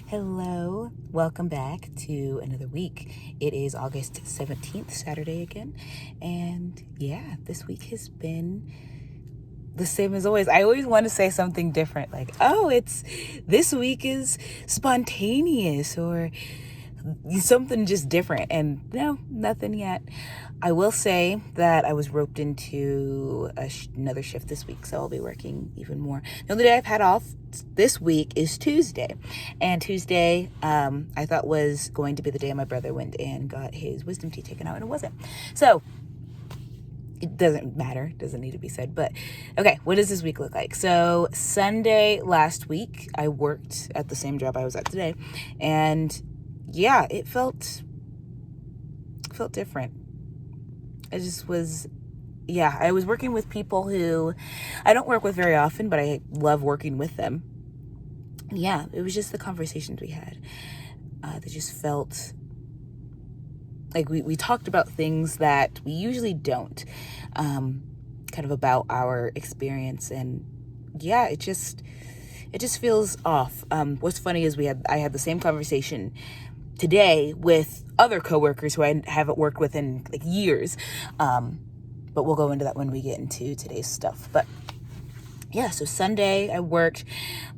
Hello, welcome back to another week. It is August 17th, Saturday again. And yeah, this week has been the same as always. I always want to say something different, like, this week is spontaneous or something just different. And no, nothing yet. I will say that I was roped into another shift this week, so I'll be working even more. The only day I've had off this week is Tuesday. And Tuesday, I thought was going to be the day my brother went and got his wisdom teeth taken out, and it wasn't. So it doesn't matter, doesn't need to be said. But okay, what does this week look like? So Sunday last week, I worked at the same job I was at today. And yeah, it felt different. I was working with people who I don't work with very often, but I love working with them. Yeah, it was just the conversations we had that just felt like we talked about things that we usually don't, kind of about our experience. And yeah, it just feels off. What's funny is I had the same conversation today with other coworkers who I haven't worked with in like years. But we'll go into that when we get into today's stuff. But yeah, so Sunday I worked.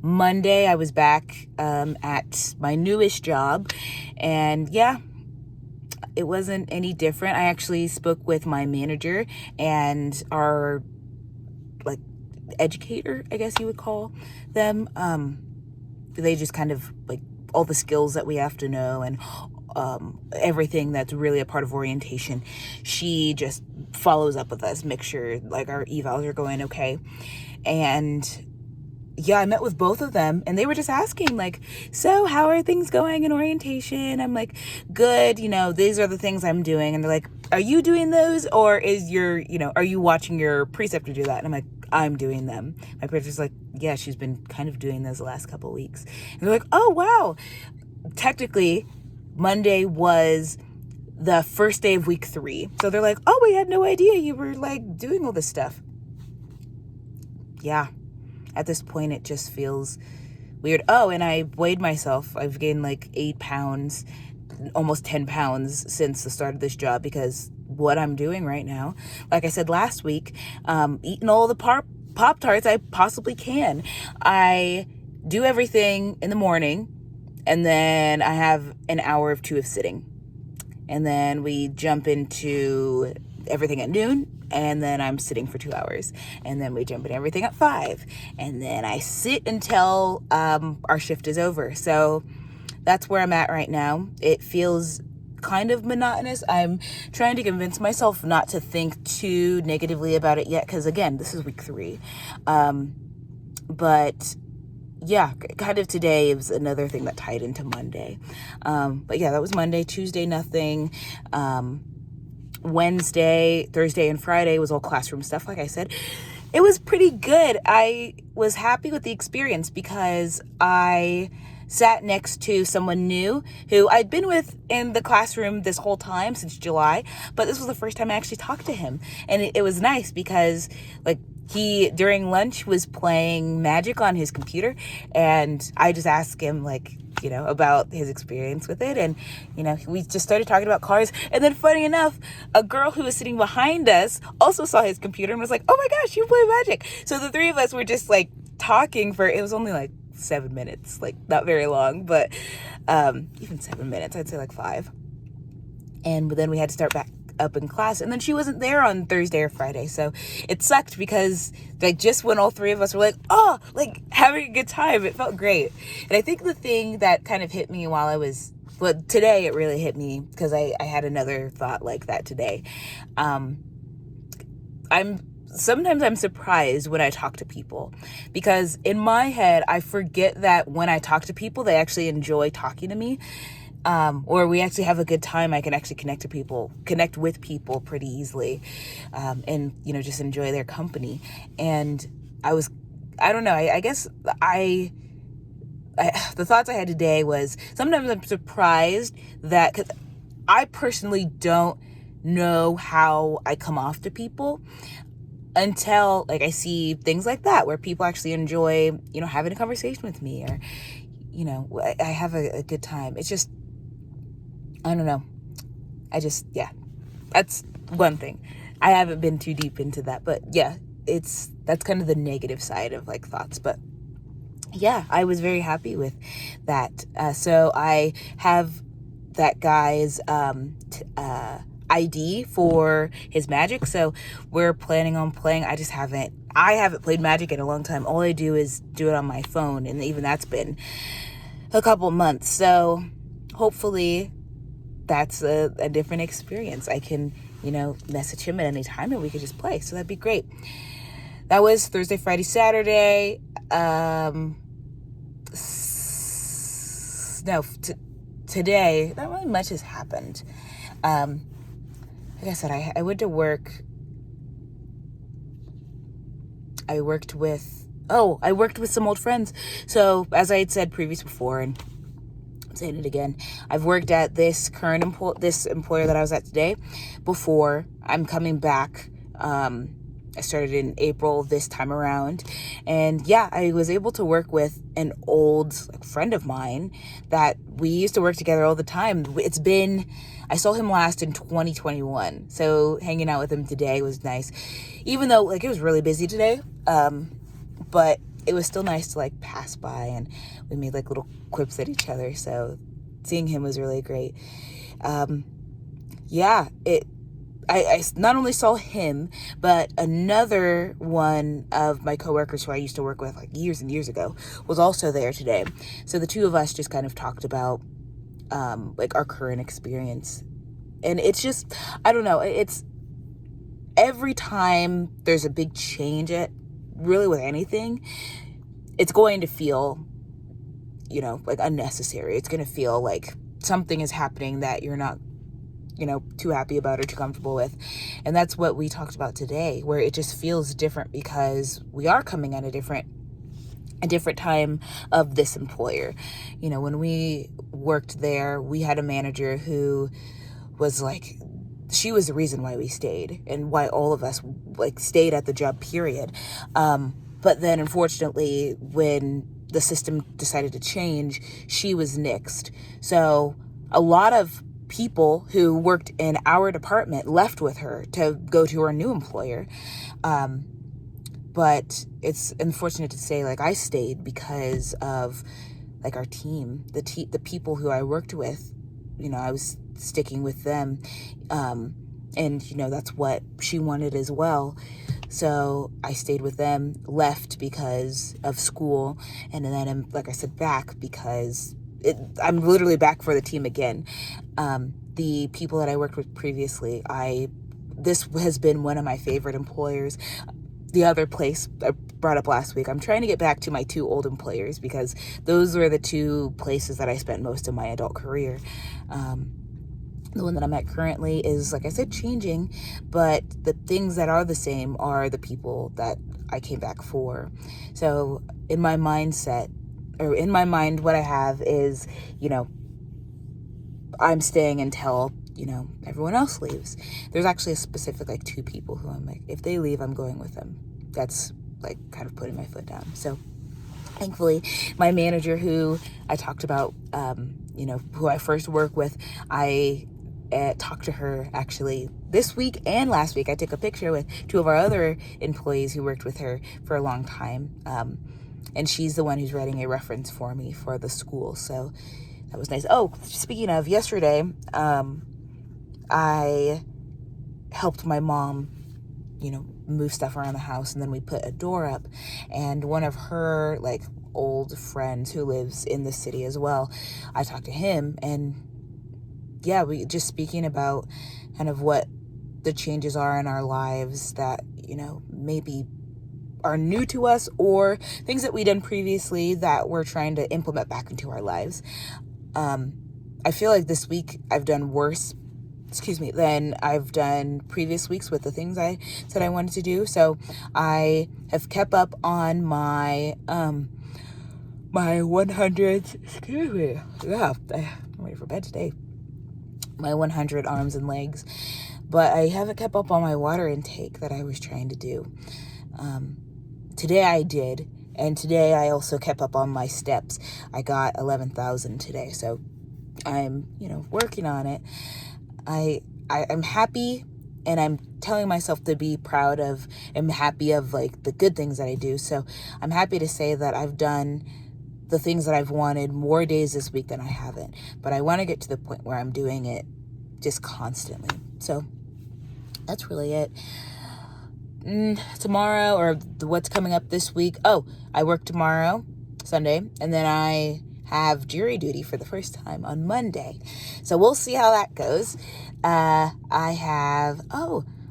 Monday I was back at my newest job. And yeah, it wasn't any different. I actually spoke with my manager and our like educator, I guess you would call them. They just kind of like all the skills that we have to know and everything that's really a part of orientation. She just follows up with us, make sure like our evals are going okay. And yeah, I met with both of them and they were just asking like, so how are things going in orientation? I'm like, good, these are the things I'm doing. And they're like, are you doing those? Or are you watching your preceptor do that? And I'm like, I'm doing them. My preceptor's like, yeah, she's been kind of doing those the last couple of weeks. And they're like, oh, wow. Technically, Monday was the first day of week 3. So they're like, oh, we had no idea you were like doing all this stuff. Yeah. At this point, it just feels weird. Oh, and I weighed myself. I've gained like 8 pounds, almost 10 pounds since the start of this job because what I'm doing right now, like I said last week, eating all the Pop-Tarts I possibly can. I do everything in the morning and then I have an hour or 2 of sitting. And then we jump into everything at noon. And then I'm sitting for 2 hours. And then we jump into everything at 5. And then I sit until our shift is over. So that's where I'm at right now. It feels kind of monotonous. I'm trying to convince myself not to think too negatively about it yet. Because again, this is week 3. But yeah, kind of today was another thing that tied into Monday. But yeah, that was Monday. Tuesday, nothing. Wednesday, Thursday, and Friday was all classroom stuff, like I said. It was pretty good. I was happy with the experience because I sat next to someone new who I'd been with in the classroom this whole time since July, but this was the first time I actually talked to him. And it was nice because like he, during lunch, was playing Magic on his computer, and I just asked him like, about his experience with it. And, we just started talking about cars. And then funny enough, a girl who was sitting behind us also saw his computer and was like, oh my gosh, you play Magic. So the 3 of us were just like talking it was only like 7 minutes, like not very long, but even 7 minutes, I'd say like 5. And then we had to start back up in class, and then she wasn't there on Thursday or Friday, so it sucked because like just when all 3 of us were like, oh, like having a good time, it felt great. And I think the thing that kind of hit me today it really hit me because I had another thought like that today. Sometimes I'm surprised when I talk to people because in my head I forget that when I talk to people they actually enjoy talking to me. Or we actually have a good time. I can actually connect with people pretty easily, and, just enjoy their company. And I don't know, I guess the thoughts I had today was sometimes I'm surprised that, cause I personally don't know how I come off to people until like I see things like that where people actually enjoy, having a conversation with me, or I have a good time. It's just, I don't know. Yeah, that's one thing. I haven't been too deep into that, but yeah, that's kind of the negative side of like thoughts. But yeah, I was very happy with that. So I have that guy's ID for his Magic. So we're planning on playing. I haven't played Magic in a long time. All I do is do it on my phone, and even that's been a couple months. So hopefully that's a different experience. I can, message him at any time and we could just play. So that'd be great. That was Thursday, Friday, Saturday. Today, not really much has happened. Like I said, I went to work. I worked with some old friends. So as I had said before, and I'm saying it again, I've worked at this this employer that I was at today before. I'm coming back. I started in April this time around, and yeah, I was able to work with an old friend of mine that we used to work together all the time. I saw him last in 2021, so hanging out with him today was nice, even though it was really busy today, but it was still nice to pass by, and we made little quips at each other, so seeing him was really great. I not only saw him, but another one of my coworkers who I used to work with years and years ago was also there today. So the two of us just kind of talked about our current experience. And it's just, I don't know, it's every time there's a big change really with anything, it's going to feel, unnecessary. It's going to feel like something is happening that you're not too happy about or too comfortable with. And that's what we talked about today, where it just feels different because we are coming at a different time of this employer. When we worked there, we had a manager who was she was the reason why we stayed and why all of us stayed at the job, period. But then unfortunately, when the system decided to change, she was nixed. So a lot of people who worked in our department left with her to go to her new employer. But it's unfortunate to say, I stayed because of our team, the people who I worked with, I was sticking with them. And that's what she wanted as well. So I stayed with them, left because of school. And then I'm, like I said, back because I'm literally back for the team again. The people that I worked with previously, this has been one of my favorite employers. The other place I brought up last week, I'm trying to get back to my two old employers because those were the two places that I spent most of my adult career. The one that I'm at currently is, like I said, changing, but the things that are the same are the people that I came back for. So in my mind, what I have is, I'm staying until, everyone else leaves. There's actually a specific, two people who I'm if they leave, I'm going with them. That's kind of putting my foot down. So thankfully, my manager who I talked about, who I first worked with, I talked to her actually this week and last week. I took a picture with two of our other employees who worked with her for a long time. And she's the one who's writing a reference for me for the school. So that was nice. Oh, speaking of, yesterday, I helped my mom, move stuff around the house, and then we put a door up, and one of her old friends who lives in the city as well, I talked to him, and yeah, we just speaking about kind of what the changes are in our lives that, maybe are new to us, or things that we done previously that we're trying to implement back into our lives. I feel like this week I've done worse, than I've done previous weeks with the things I said I wanted to do. So I have kept up on my, my 100, yeah, I'm ready for bed today. My 100 arms and legs, but I haven't kept up on my water intake that I was trying to do. Today I did, And today I also kept up on my steps. I got 11,000 today, so I'm, working on it. I'm happy, and I'm telling myself to be proud of, I'm happy of like the good things that I do. So I'm happy to say that I've done the things that I've wanted more days this week than I haven't. But I want to get to the point where I'm doing it just constantly. So that's really it. Tomorrow, or what's coming up this week. Oh, I work tomorrow, Sunday, and then I have jury duty for the first time on Monday. So we'll see how that goes. I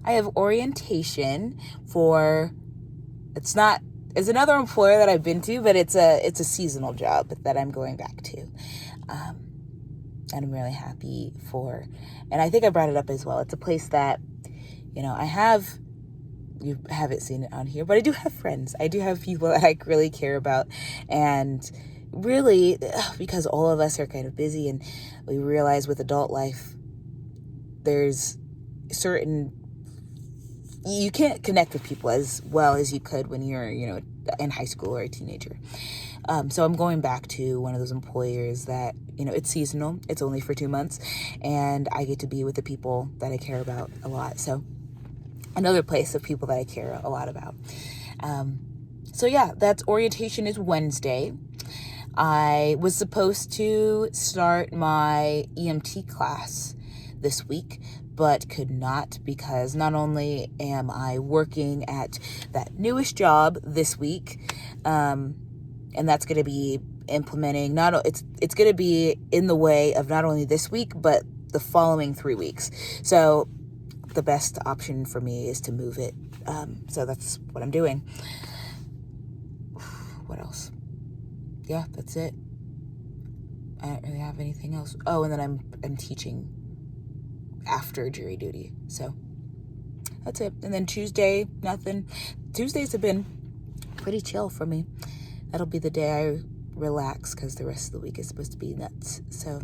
have orientation for, it's another employer that I've been to, but it's a seasonal job that I'm going back to. And I'm really happy for, and I think I brought it up as well. It's a place that, you haven't seen it on here, but I do have friends. I do have people that I really care about. And really, because all of us are kind of busy, and we realize with adult life, there's you can't connect with people as well as you could when you're, in high school or a teenager. So I'm going back to one of those employers that, it's seasonal. It's only for 2 months, and I get to be with the people that I care about a lot. So another place of people that I care a lot about. So yeah, that's orientation is Wednesday. I was supposed to start my EMT class this week, but could not, because not only am I working at that newest job this week, and that's going to be implementing, it's going to be in the way of not only this week, but the following 3 weeks. So the best option for me is to move it. So that's what I'm doing. What else? Yeah, that's it. I don't really have anything else. Oh, and then I'm teaching after jury duty. So that's it. And then Tuesday, nothing. Tuesdays have been pretty chill for me. That'll be the day I relax, because the rest of the week is supposed to be nuts. So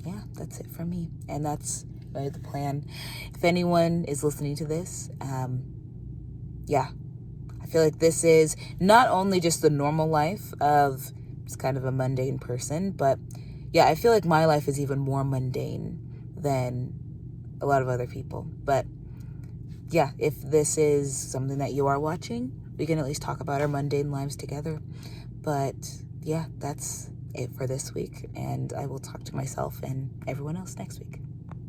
yeah, that's it for me. And that's the plan. If anyone is listening to this, I feel like this is not only just the normal life of just kind of a mundane person, but yeah, I feel like my life is even more mundane than a lot of other people. But yeah, if this is something that you are watching, we can at least talk about our mundane lives together. But yeah, that's it for this week, and I will talk to myself and everyone else next week.